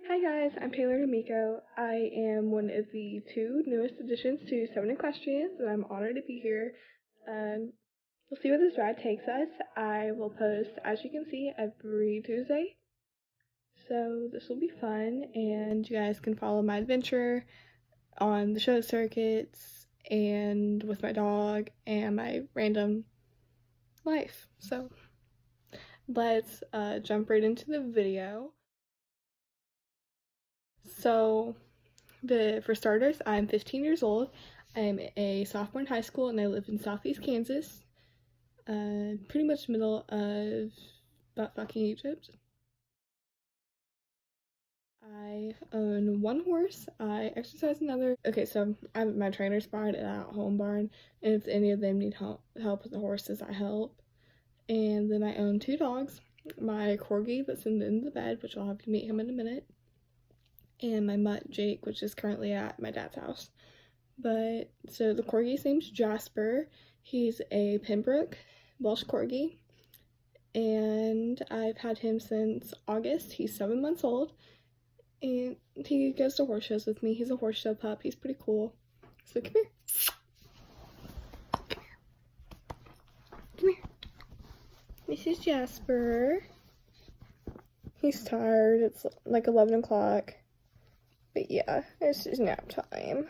Hi guys, I'm Taylor D'Amico. I am one of the two newest additions to 7 Equestrians, and I'm honored to be here. We'll see where this ride takes us. I will post, as you can see, every Tuesday. So this will be fun, and you guys can follow my adventure on the show circuits and with my dog and my random life. So let's jump right into the video. So for starters, I'm 15 years old. I'm a sophomore in high school and I live in Southeast Kansas, pretty much middle of butt fucking Egypt. I own one horse. I exercise another. Okay, so I'm at my trainer's barn and at home barn, and if any of them need help with the horses, I help. And then I own two dogs. My corgi that's in the bed, which I'll have to meet him in a minute, and my mutt Jake, which is currently at my dad's house. But so the corgi's name's Jasper. He's a Pembroke Welsh corgi, and I've had him since August. He's 7 months old, and he goes to horse shows with me. He's a horse show pup. He's pretty cool. So come here. Come here. This is Jasper. He's tired. It's like 11 o'clock. But yeah, it's just nap time.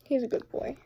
He's a good boy.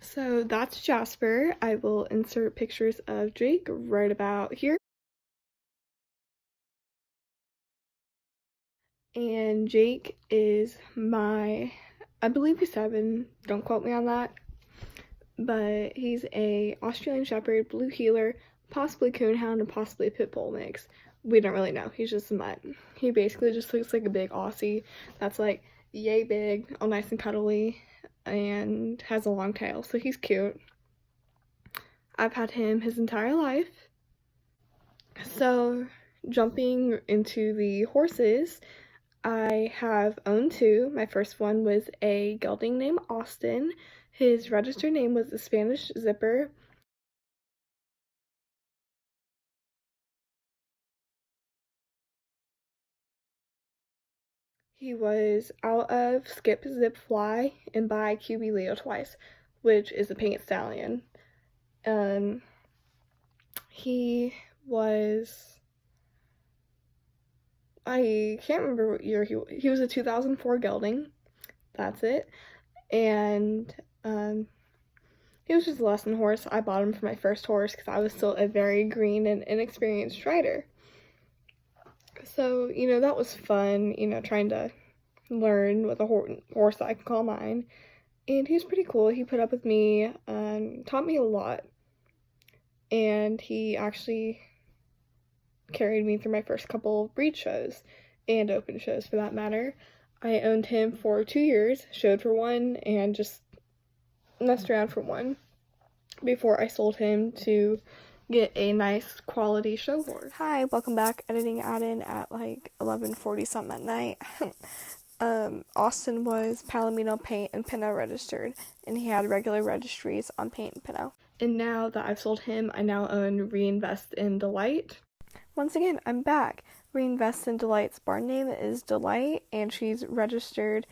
So that's Jasper. I will insert pictures of Jake right about here. And Jake is I believe he's 7, don't quote me on that, but he's a Australian Shepherd, Blue Heeler, possibly Coonhound, and possibly a Pit Bull mix. We don't really know. He's just a mutt. He basically just looks like a big Aussie that's like yay big, all nice and cuddly, and has a long tail, so he's cute. I've had him his entire life. So jumping into the horses, I have owned two. My first one was a gelding named Austin. His registered name was the Spanish Zipper. He was out of Skip, Zip, Fly, and by QB Leo twice, which is a paint stallion. He was, I can't remember what year he was a 2004 gelding. That's it. And he was just a lesson horse. I bought him for my first horse because I was still a very green and inexperienced rider. So, that was fun, trying to learn with a horse that I can call mine. And he was pretty cool. He put up with me, taught me a lot. And he actually carried me through my first couple of breed shows and open shows for that matter. I owned him for 2 years, showed for one, and just messed around for one before I sold him to get a nice quality show horse. Hi, welcome back. Editing add-in at like 11:40 something at night. Austin was Palomino Paint and Pinot registered, and he had regular registries on Paint and Pinot. And now that I've sold him, I now own Reinvest in Delight. Once again, I'm back. Reinvest in Delight's barn name is Delight, and she's registered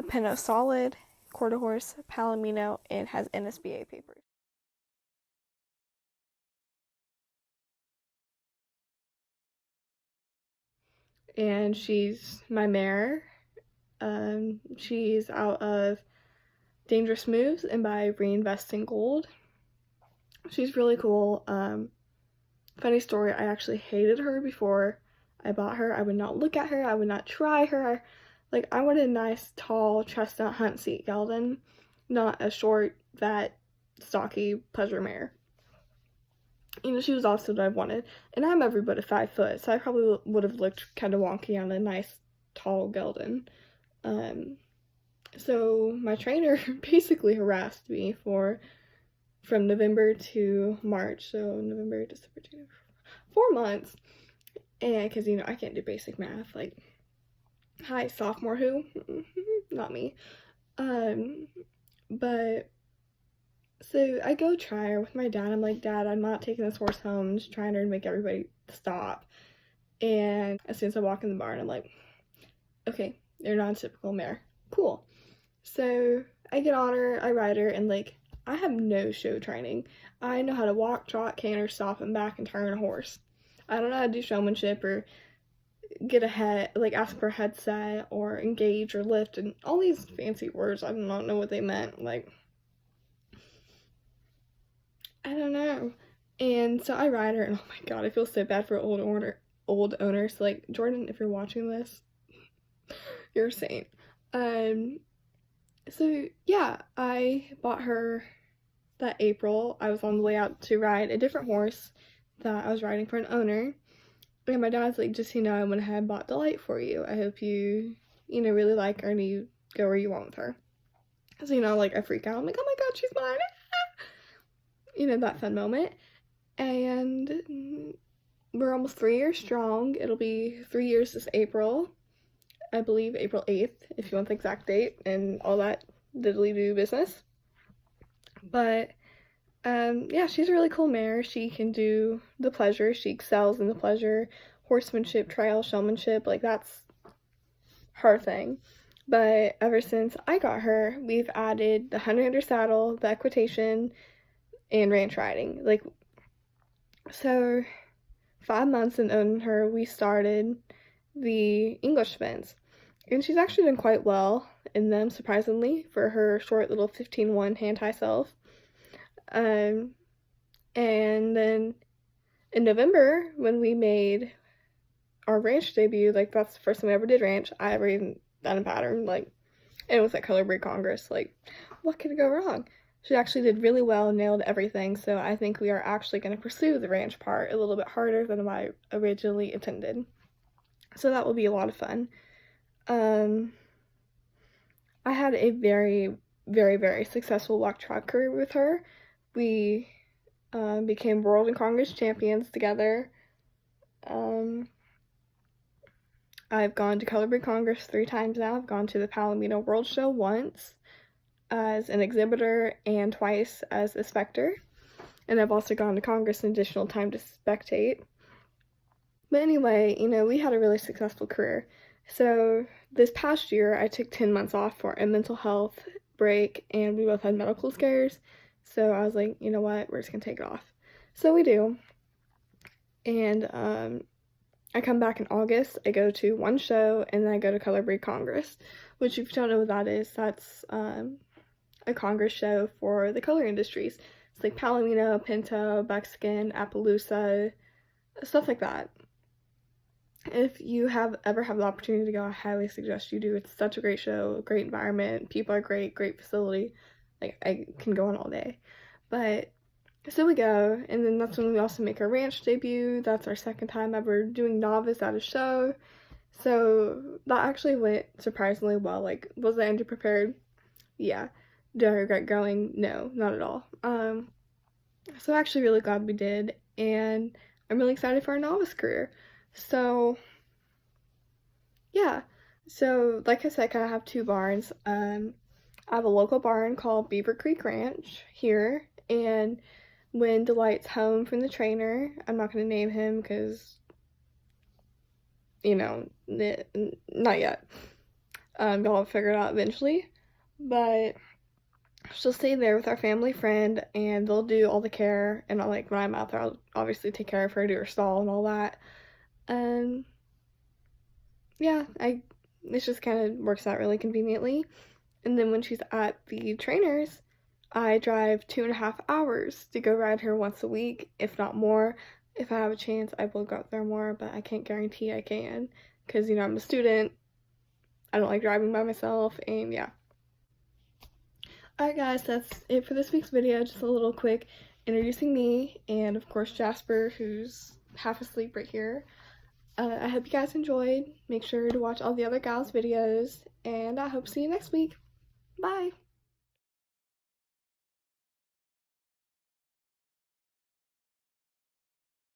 Pinot Solid, Quarter Horse, Palomino, and has NSBA papers. And she's my mare. She's out of Dangerous Moves and by Reinvesting Gold. She's really cool. Funny story, I actually hated her before I bought her. I would not look at her. I would not try her. Like, I wanted a nice, tall, chestnut hunt seat gelding, not a short, fat, stocky pleasure mare. She was also what I wanted. And I'm every bit of 5 foot, so I probably would have looked kind of wonky on a nice, tall gelding. So my trainer basically harassed me from November to March, so November, December, January, 4 months, and because I can't do basic math. Like, hi, sophomore who? Not me. But So I go try her with my dad. I'm like, Dad, I'm not taking this horse home. I'm just trying her to make everybody stop. And as soon as I walk in the barn, I'm like, okay, you're not a typical mare. Cool. So I get on her, I ride her, and like, I have no show training. I know how to walk, trot, canter, stop, and back and turn a horse. I don't know how to do showmanship or get a head, like ask for a headset or engage or lift and all these fancy words. I do not know what they meant. Like, I don't know. And so I ride her, and oh my god, I feel so bad for old owners. Like, Jordan, if you're watching this, you're a saint. Um, so yeah, I bought her that April. I was on the way out to ride a different horse that I was riding for an owner. And my dad's like, just so you know, I went ahead and bought Delight for you. I hope you really like her and you go where you want with her. So, like I freak out. I'm like, oh my god, she's mine. That fun moment. And we're almost 3 years strong. It'll be 3 years this April. I believe April 8th, if you want the exact date and all that diddly-do business. But, yeah, she's a really cool mare. She can do the pleasure. She excels in the pleasure, horsemanship, trial, showmanship. Like, that's her thing. But ever since I got her, we've added the 100-under saddle, the equitation, and ranch riding. Like, so 5 months in owning her, we started the English events. And she's actually done quite well in them, surprisingly, for her short little 15-1 hand-tie self. And then in November, when we made our ranch debut, like, that's the first time we ever did ranch. I ever even done a pattern, like, and it was at Color Breed Congress. Like, what could go wrong? She actually did really well, nailed everything, so I think we are actually going to pursue the ranch part a little bit harder than I originally intended. So that will be a lot of fun. I had a very, very, very successful walk track career with her. We became World and Congress champions together. I've gone to Color Breed Congress 3 times now. I've gone to the Palomino World Show once as an exhibitor and twice as a specter. And I've also gone to Congress an additional time to spectate. But anyway, we had a really successful career. So this past year, I took 10 months off for a mental health break, and we both had medical scares. So I was like, you know what, we're just gonna take it off. So we do. And I come back in August, I go to one show, and then I go to Color Breed Congress, which if you don't know what that is, that's a Congress show for the color industries. It's like Palomino, Pinto, Buckskin, Appaloosa, stuff like that. If you ever have the opportunity to go, I highly suggest you do. It's such a great show, great environment, people are great facility. Like, I can go on all day. But so we go, and then that's when we also make our ranch debut. That's our second time ever doing novice at a show. So that actually went surprisingly well. Like, was I underprepared? Yeah. Do I regret going? No, not at all. So I'm actually really glad we did, and I'm really excited for our novice career. So, yeah. So, like I said, I kind of have 2 barns. I have a local barn called Beaver Creek Ranch here, and when Delight's home from the trainer, I'm not going to name him because, not yet. Y'all will figure it out eventually, but she'll stay there with our family friend, and they'll do all the care, and like when I'm out there, I'll obviously take care of her, do her stall and all that. Yeah, it just kind of works out really conveniently. And then when she's at the trainers, I drive 2.5 hours to go ride her once a week, if not more. If I have a chance, I will go out there more, but I can't guarantee I can, because, I'm a student. I don't like driving by myself, and yeah. Alright guys, that's it for this week's video. Just a little quick introducing me, and of course Jasper, who's half asleep right here. I hope you guys enjoyed. Make sure to watch all the other gals' videos, and I hope to see you next week. Bye!